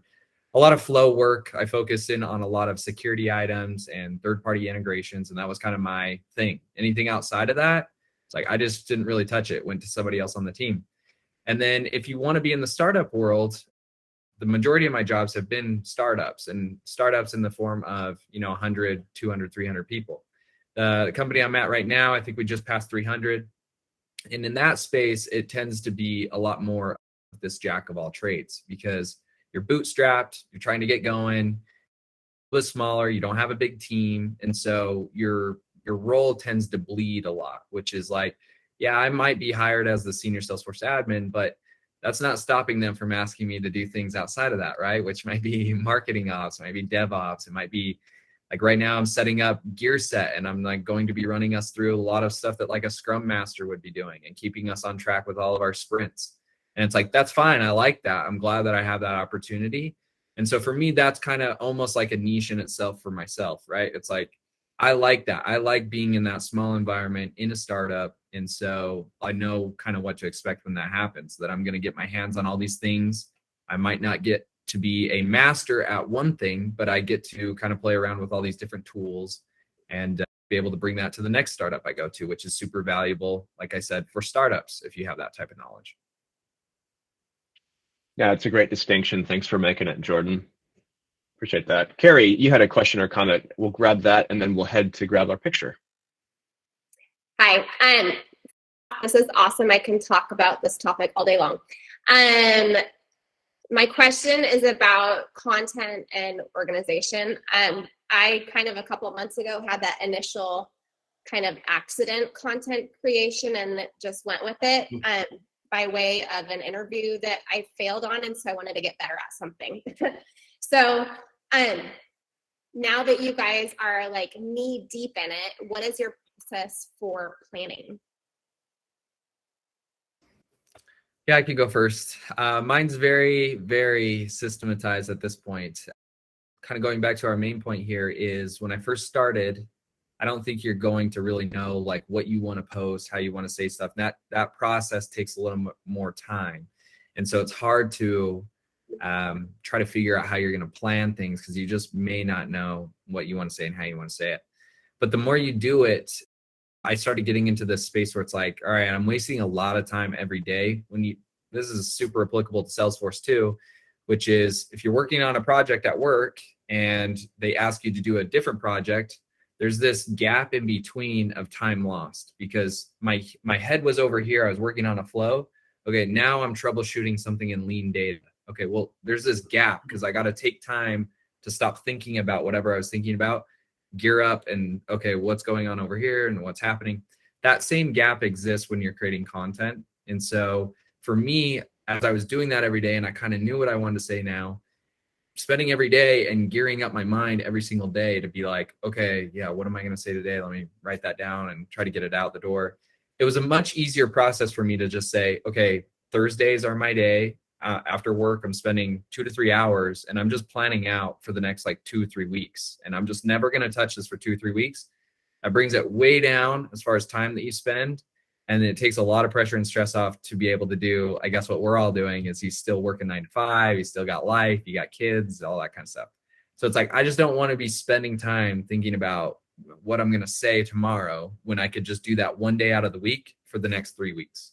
B: a lot of flow work. I focused in on a lot of security items and third-party integrations, and that was kind of my thing. Anything outside of that, it's like I just didn't really touch it, went to somebody else on the team. And then if you want to be in the startup world, the majority of my jobs have been startups, and startups in the form of, 100, 200, 300 people. The company I'm at right now, I think we just passed 300. And in that space, it tends to be a lot more of this jack of all trades because you're bootstrapped, you're trying to get going, a little smaller, you don't have a big team. And so you're your role tends to bleed a lot, which is like, yeah, I might be hired as the senior Salesforce admin, but that's not stopping them from asking me to do things outside of that, right? Which might be marketing ops, might be DevOps, it might be like right now I'm setting up gear set and I'm like going to be running us through a lot of stuff that like a scrum master would be doing and keeping us on track with all of our sprints. And it's like, that's fine. I like that. I'm glad that I have that opportunity. And so for me, that's kind of almost like a niche in itself for myself, right? It's like, I like that. I like being in that small environment in a startup. And so I know kind of what to expect when that happens, that I'm going to get my hands on all these things. I might not get to be a master at one thing, but I get to kind of play around with all these different tools and be able to bring that to the next startup I go to, which is super valuable, like I said, for startups, if you have that type of knowledge.
A: Yeah, it's a great distinction. Thanks for making it, Jordan. Appreciate that. Carrie, you had a question or comment. We'll grab that and then we'll head to grab our picture.
D: Hi, this is awesome. I can talk about this topic all day long. My question is about content and organization. I kind of a couple of months ago had that initial kind of accident content creation and just went with it by way of an interview that I failed on. And so I wanted to get better at something. So now that you guys are like knee deep in it, what is your process for planning?
B: Yeah, I could go first. Mine's very, very systematized at this point. Kind of going back to our main point here is when I first started, I don't think you're going to really know like what you want to post, how you want to say stuff. That process takes a little more time. And so it's hard to try to figure out how you're going to plan things because you just may not know what you want to say and how you want to say it. But the more you do it, I started getting into this space where it's like, all right, I'm wasting a lot of time every day. This is super applicable to Salesforce too, which is if you're working on a project at work and they ask you to do a different project, there's this gap in between of time lost because my head was over here. I was working on a flow. Okay, now I'm troubleshooting something in lean data. Okay, well, there's this gap because I got to take time to stop thinking about whatever I was thinking about, gear up and, okay, what's going on over here and what's happening. That same gap exists when you're creating content. And so for me, as I was doing that every day and I kind of knew what I wanted to say now, spending every day and gearing up my mind every single day to be like, okay, yeah, what am I going to say today? Let me write that down and try to get it out the door. It was a much easier process for me to just say, okay, Thursdays are my day. After work, I'm spending 2 to 3 hours and I'm just planning out for the next like 2 or 3 weeks. And I'm just never going to touch this for 2 or 3 weeks. That brings it way down as far as time that you spend. And it takes a lot of pressure and stress off to be able to do, I guess what we're all doing is he's still working 9 to 5. He's still got life. You got kids, all that kind of stuff. So it's like, I just don't want to be spending time thinking about what I'm going to say tomorrow when I could just do that one day out of the week for the next 3 weeks.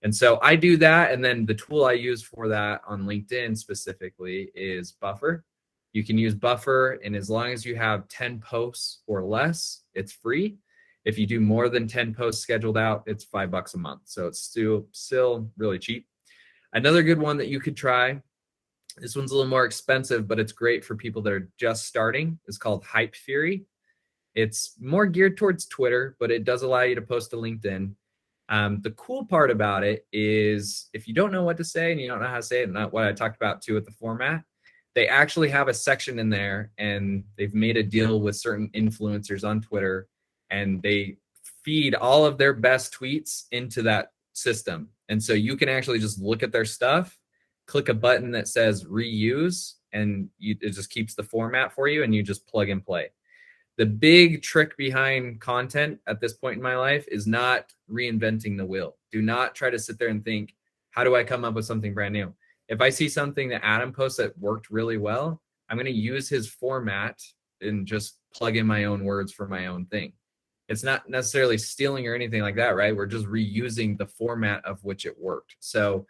B: And so I do that. And then the tool I use for that on LinkedIn specifically is Buffer. You can use Buffer. And as long as you have 10 posts or less, it's free. If you do more than 10 posts scheduled out, it's $5 a month. So it's still really cheap. Another good one that you could try, this one's a little more expensive, but it's great for people that are just starting, is called Hype Fury. It's more geared towards Twitter, but it does allow you to post to LinkedIn. The cool part about it is if you don't know what to say and you don't know how to say it, and not what I talked about too with the format, they actually have a section in there and they've made a deal with certain influencers on Twitter and they feed all of their best tweets into that system. And so you can actually just look at their stuff, click a button that says reuse, and it just keeps the format for you and you just plug and play. The big trick behind content at this point in my life is not reinventing the wheel. Do not try to sit there and think, how do I come up with something brand new? If I see something that Adam posts that worked really well, I'm going to use his format and just plug in my own words for my own thing. It's not necessarily stealing or anything like that, right? We're just reusing the format of which it worked. So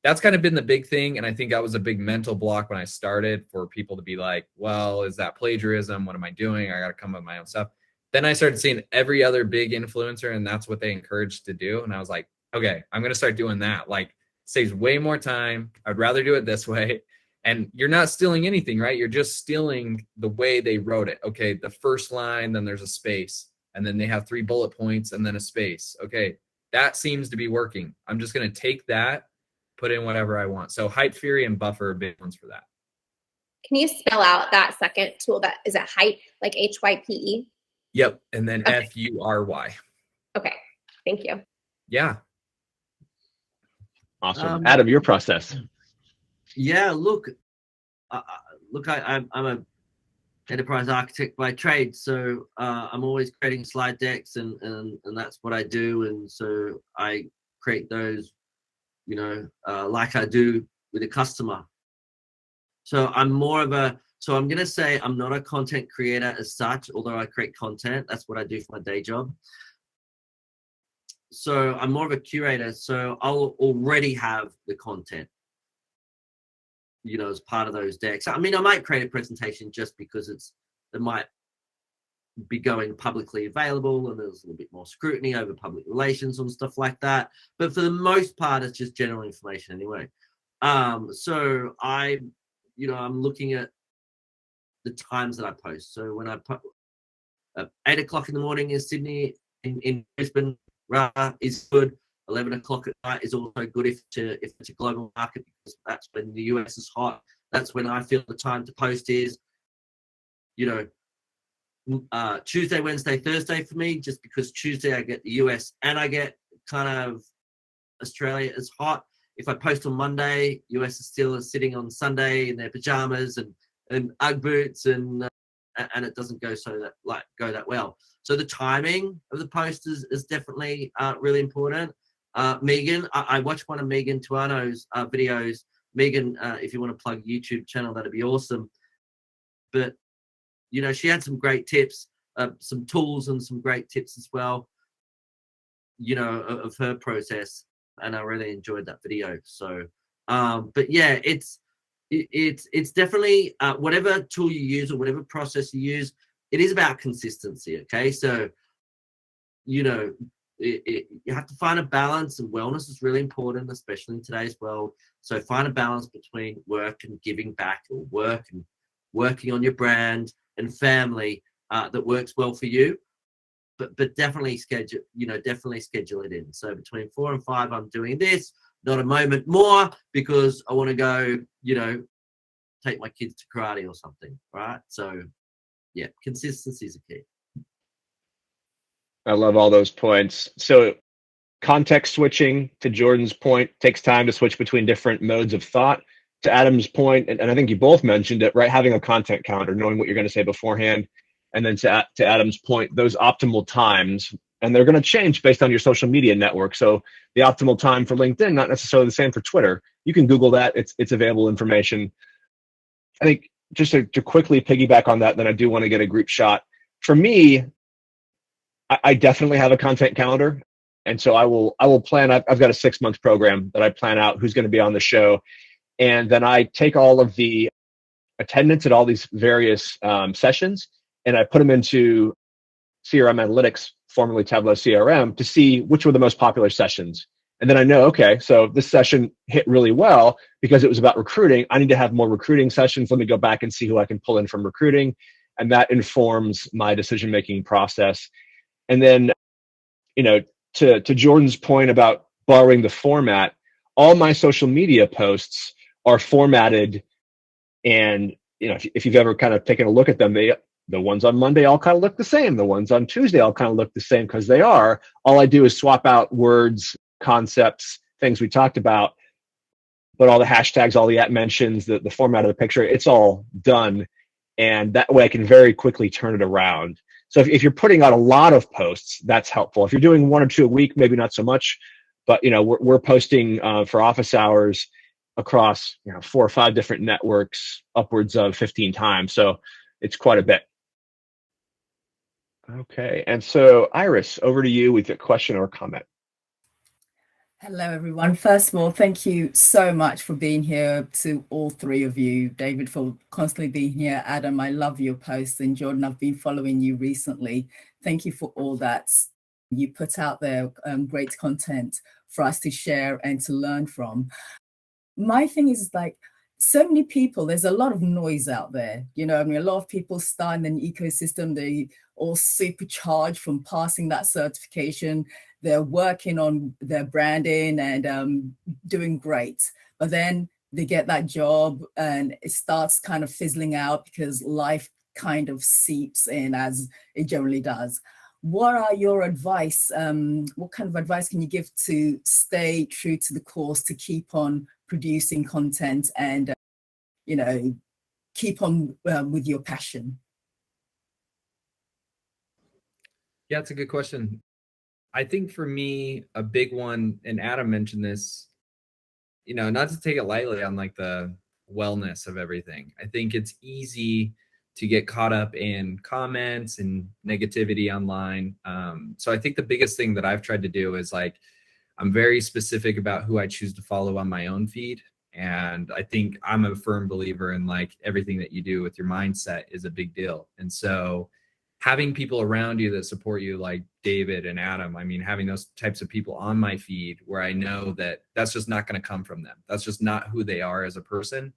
B: that's kind of been the big thing. And I think that was a big mental block when I started for people to be like, well, is that plagiarism? What am I doing? I got to come up with my own stuff. Then I started seeing every other big influencer and that's what they encouraged to do. And I was like, okay, I'm going to start doing that. Like, saves way more time. I'd rather do it this way. And you're not stealing anything, right? You're just stealing the way they wrote it. Okay, the first line, then there's a space. and then they have 3 bullet points and then a space. Okay, that seems to be working. I'm just going to take that, put in whatever I want. So Hype Fury and Buffer are big ones for that.
D: Can you spell out that second tool? That is it Hype, like HYPE?
B: Yep. And then
D: Okay.
B: FURY.
D: Okay. Thank you.
B: Yeah.
A: Awesome. Adam, your process.
C: Yeah, look, I'm a enterprise architect by trade, so I'm always creating slide decks, and that's what I do. And so I create those, like I do with a customer. So I'm I'm going to say I'm not a content creator as such, although I create content. That's what I do for my day job. So I'm more of a curator. So I'll already have the content, as part of those decks. I mean, I might create a presentation just because it might be going publicly available, and there's a little bit more scrutiny over public relations and stuff like that. But for the most part, it's just general information anyway. So I'm looking at the times that I post. So when I put 8 o'clock in the morning in Sydney, in Brisbane, is good. 11 o'clock at night is also good if it's a global market, because that's when the US is hot. That's when I feel the time to post is, Tuesday, Wednesday, Thursday for me, just because Tuesday I get the US and I get kind of Australia is hot. If I post on Monday, US is still sitting on Sunday in their pajamas and Ugg boots, and it doesn't go that well. So the timing of the post is definitely really important. Megan, I watched one of Megan Tuano's videos. Megan, if you want to plug YouTube channel, that'd be awesome. But she had some great tips, some tools and some great tips as well, of her process, and I really enjoyed that video. So but yeah, it's definitely whatever tool you use or whatever process you use, it is about consistency. Okay, so you have to find a balance, and wellness is really important, especially in today's world. So find a balance between work and giving back, or work and working on your brand and family that works well for you. But definitely schedule it in. So between 4 and 5, I'm doing this, not a moment more, because I want to go, take my kids to karate or something, right? So yeah, consistency is a key.
A: I love all those points. So context switching, to Jordan's point, takes time to switch between different modes of thought. To Adam's point, and I think you both mentioned it, right? Having a content calendar, knowing what you're going to say beforehand. And then to Adam's point, those optimal times, and they're going to change based on your social media network. So the optimal time for LinkedIn, not necessarily the same for Twitter. You can Google that. It's available information. I think just to quickly piggyback on that, then I do want to get a group shot. For me, I definitely have a content calendar. And so I will plan. I've got a 6-month program that I plan out who's going to be on the show. And then I take all of the attendance at all these various sessions, and I put them into CRM Analytics, formerly Tableau CRM, to see which were the most popular sessions. And then I know, okay, so this session hit really well because it was about recruiting. I need to have more recruiting sessions. Let me go back and see who I can pull in from recruiting. And that informs my decision-making process. And then, to Jordan's point about borrowing the format, all my social media posts are formatted, and if you've ever kind of taken a look at them, the ones on Monday all kind of look the same. The ones on Tuesday all kind of look the same, because they are. All I do is swap out words, concepts, things we talked about, but all the hashtags, all the at mentions, the format of the picture, it's all done, and that way I can very quickly turn it around. So if you're putting out a lot of posts, that's helpful. If you're doing 1 or 2 a week, maybe not so much. But we're posting for office hours across 4 or 5 different networks, upwards of 15 times. So it's quite a bit. Okay, and so Iris, over to you with a question or comment.
E: Hello, everyone. First of all, thank you so much for being here, to all 3 of you. David, for constantly being here. Adam, I love your posts. And Jordan, I've been following you recently. Thank you for all that you put out there. Great content for us to share and to learn from. My thing is so many people, there's a lot of noise out there. You know, I mean, a lot of people start in an ecosystem, they all supercharged from passing that certification. They're working on their branding and doing great. But then they get that job and it starts kind of fizzling out because life kind of seeps in as it generally does. What are your advice? What kind of advice can you give to stay true to the course, to keep on producing content and, you know, keep on with your passion?
B: Yeah, it's a good question. I think for me, a big one, and Adam mentioned this, you know, not to take it lightly on like the wellness of everything. I think it's easy to get caught up in comments and negativity online. So I think the biggest thing that I've tried to do is like, I'm very specific about who I choose to follow on my own feed. And I think I'm a firm believer in like everything that you do with your mindset is a big deal. And so having people around you that support you, like David and Adam, I mean, having those types of people on my feed where I know that that's just not going to come from them. That's just not who they are as a person.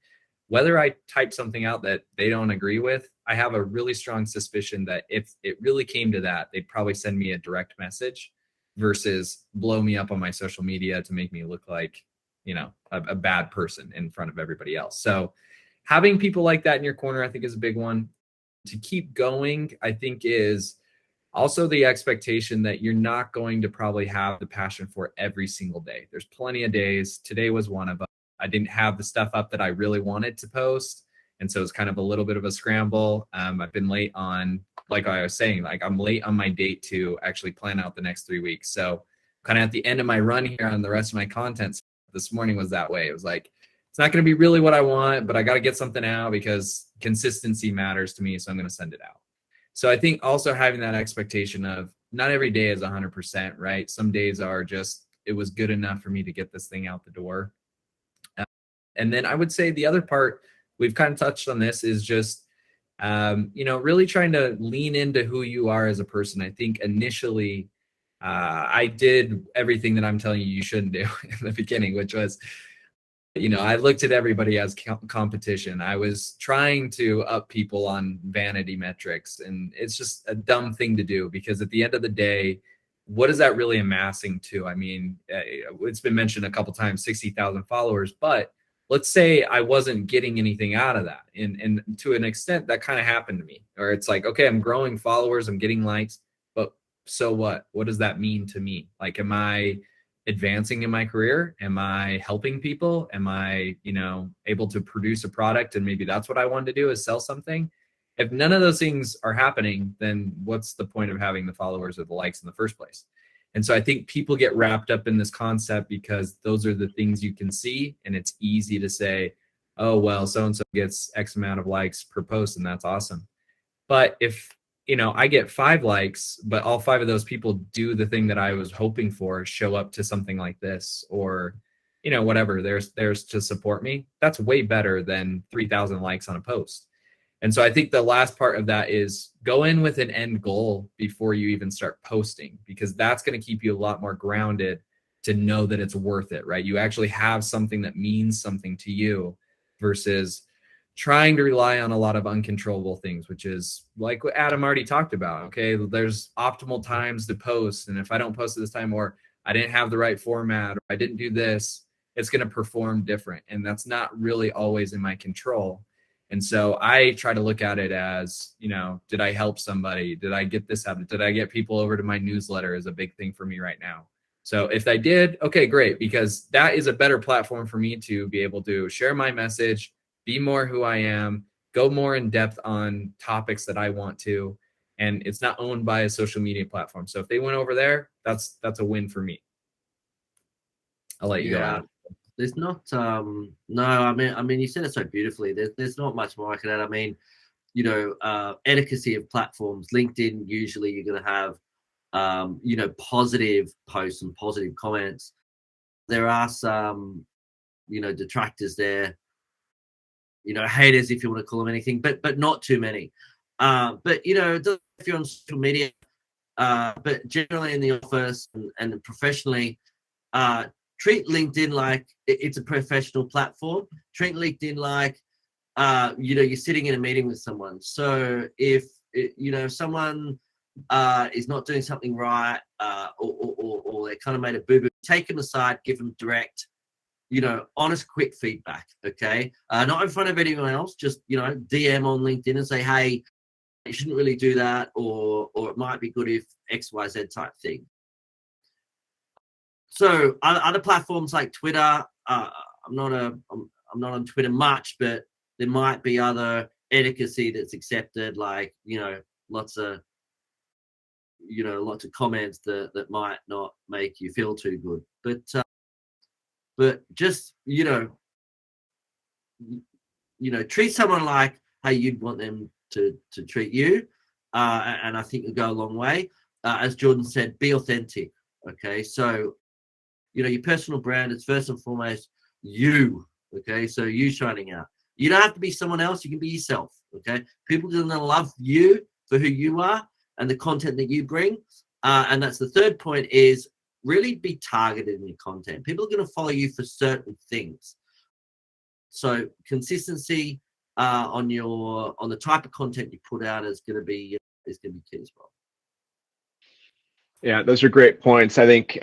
B: Whether I type something out that they don't agree with, I have a really strong suspicion that if it really came to that, they'd probably send me a direct message versus blow me up on my social media to make me look like, you know, a bad person in front of everybody else. So having people like that in your corner, I think is a big one. To keep going, I think is also the expectation that you're not going to probably have the passion for every single day. There's plenty of days. Today was one of them. I didn't have the stuff up that I really wanted to post. And so it's kind of a little bit of a scramble. I've been late on, like I was saying, like I'm late on my date to actually plan out the next 3 weeks. So kind of at the end of my run here on the rest of my content, this morning was that way. It was like, it's not going to be really what I want, but I got to get something out because consistency matters to me. So I'm going to send it out. So I think also having that expectation of not every day is 100%, right? Some days are just, it was good enough for me to get this thing out the door. And then I would say the other part, we've kind of touched on this, is just, you know, really trying to lean into who you are as a person. I think initially I did everything that I'm telling you you shouldn't do in the beginning, which was, you know, I looked at everybody as competition. I was trying to up people on vanity metrics, and it's just a dumb thing to do because at the end of the day, what is that really amassing to? I mean, it's been mentioned a couple times, 60,000 followers, but let's say I wasn't getting anything out of that. And to an extent, that kind of happened to me, or it's like, okay, I'm growing followers, I'm getting likes, but so what? What does that mean to me? Like, am I advancing in my career? Am I helping people? Am I, you know, able to produce a product? And maybe that's what I wanted to do, is sell something. If none of those things are happening, then what's the point of having the followers or the likes in the first place? And so I think people get wrapped up in this concept because those are the things you can see. And it's easy to say, oh, well, so-and-so gets X amount of likes per post, and that's awesome. But if, you know, I get 5 likes, but all 5 of those people do the thing that I was hoping for, show up to something like this, or, you know, whatever, there's to support me, that's way better than 3,000 likes on a post. And so I think the last part of that is go in with an end goal before you even start posting, because that's going to keep you a lot more grounded to know that it's worth it, right? You actually have something that means something to you versus trying to rely on a lot of uncontrollable things, which is like what Adam already talked about. Okay, there's optimal times to post. And if I don't post at this time, or I didn't have the right format, or I didn't do this, it's going to perform different. And that's not really always in my control. And so I try to look at it as, you know, did I help somebody? Did I get this out? Did I get people over to my newsletter is a big thing for me right now. So if I did, okay, great, because that is a better platform for me to be able to share my message, be more who I am, go more in depth on topics that I want to, and it's not owned by a social media platform. So if they went over there, that's a win for me. I'll let you go out.
C: There's not no, I mean you said it so beautifully. There's not much more I can add. I mean, you know, efficacy of platforms. LinkedIn, usually you're going to have you know, positive posts and positive comments. There are some, you know, detractors there, you know, haters, if you want to call them anything, but not too many. But you know, if you're on social media, but generally in the office and professionally, treat LinkedIn like it's a professional platform. Treat LinkedIn like, you're sitting in a meeting with someone. So if someone is not doing something right, or they kind of made a boo-boo, take them aside, give them direct, honest, quick feedback. Okay, not in front of anyone else. Just DM on LinkedIn and say, hey, you shouldn't really do that, or it might be good if XYZ type thing. So other platforms like Twitter, I'm not on Twitter much, but there might be other etiquette that's accepted, like lots of comments that might not make you feel too good, but just treat someone like how you'd want them to treat you, and I think it'll go a long way. As Jordan said, be authentic. Okay, so your personal brand is first and foremost you. Okay, so you shining out. You don't have to be someone else. You can be yourself. Okay, people are gonna love you for who you are and the content that you bring. And that's the third point, is really be targeted in your content. People are gonna follow you for certain things. So consistency on the type of content you put out is gonna be key as well.
A: Yeah, those are great points. I think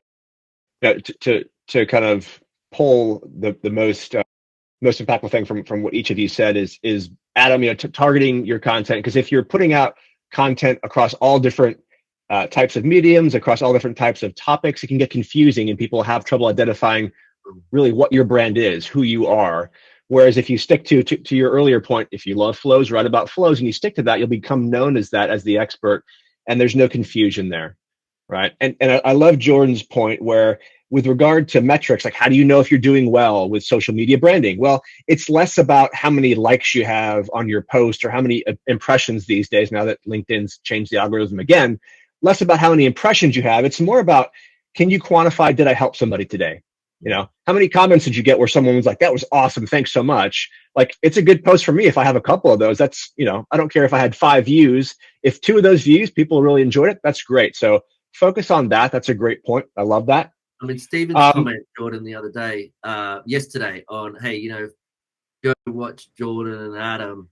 A: to kind of pull the most impactful thing from what each of you said is Adam, targeting your content, because if you're putting out content across all different types of mediums, across all different types of topics, it can get confusing and people have trouble identifying really what your brand is, who you are. Whereas if you stick to your earlier point, if you love flows, write about flows, and you stick to that, you'll become known as that, as the expert, and there's no confusion there, right? And I love Jordan's point where, with regard to metrics, like how do you know if you're doing well with social media branding? Well, it's less about how many likes you have on your post or how many impressions these days, now that LinkedIn's changed the algorithm again, less about how many impressions you have. It's more about, can you quantify, did I help somebody today? How many comments did you get where someone was like, that was awesome, thanks so much? Like, it's a good post for me if I have a couple of those. That's, I don't care if I had 5 views. If 2 of those views, people really enjoyed it, that's great. So focus on that. That's a great point. I love that.
C: I mean, Stephen's comment, Jordan, the other day, yesterday, on, hey, go watch Jordan and Adam.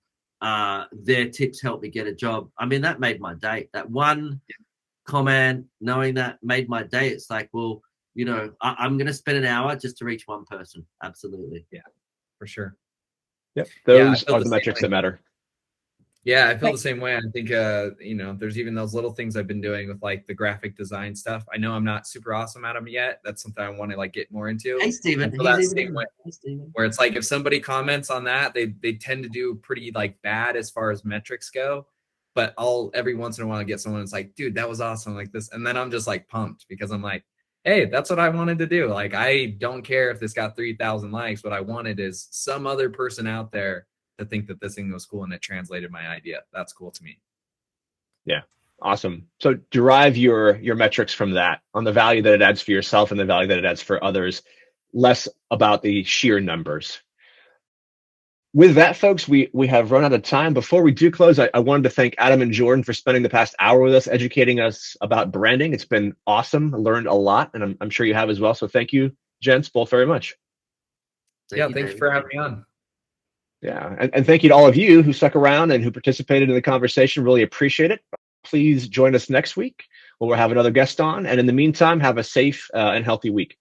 C: Their tips helped me get a job. I mean, that made my day. That one comment, knowing that, made my day. It's like, well, I'm going to spend an hour just to reach one person. Absolutely.
B: Yeah, for sure.
A: Yep. Those are the metrics that matter.
B: Yeah, I feel the same way. I think, there's even those little things I've been doing with like the graphic design stuff. I know I'm not super awesome at them yet. That's something I want to like get more into.
C: Hey, Stephen.
B: Where it's like, if somebody comments on that, they tend to do pretty like bad as far as metrics go. But I'll every once in a while get someone that's like, dude, that was awesome, like this. And then I'm just like pumped, because I'm like, hey, that's what I wanted to do. Like, I don't care if this got 3,000 likes. What I wanted is some other person out there to think that this thing was cool and it translated my idea. That's cool to me. Yeah.
A: Awesome. So derive your metrics from that, on the value that it adds for yourself and the value that it adds for others, less about the sheer numbers. With that, folks, we have run out of time. Before we do close, I wanted to thank Adam and Jordan for spending the past hour with us, educating us about branding. It's been awesome. I learned a lot, and I'm sure you have as well. So thank you, gents, both very much.
B: Thanks for having me on.
A: Yeah, and thank you to all of you who stuck around and who participated in the conversation. Really appreciate it. Please join us next week, where we'll have another guest on. And in the meantime, have a safe and healthy week.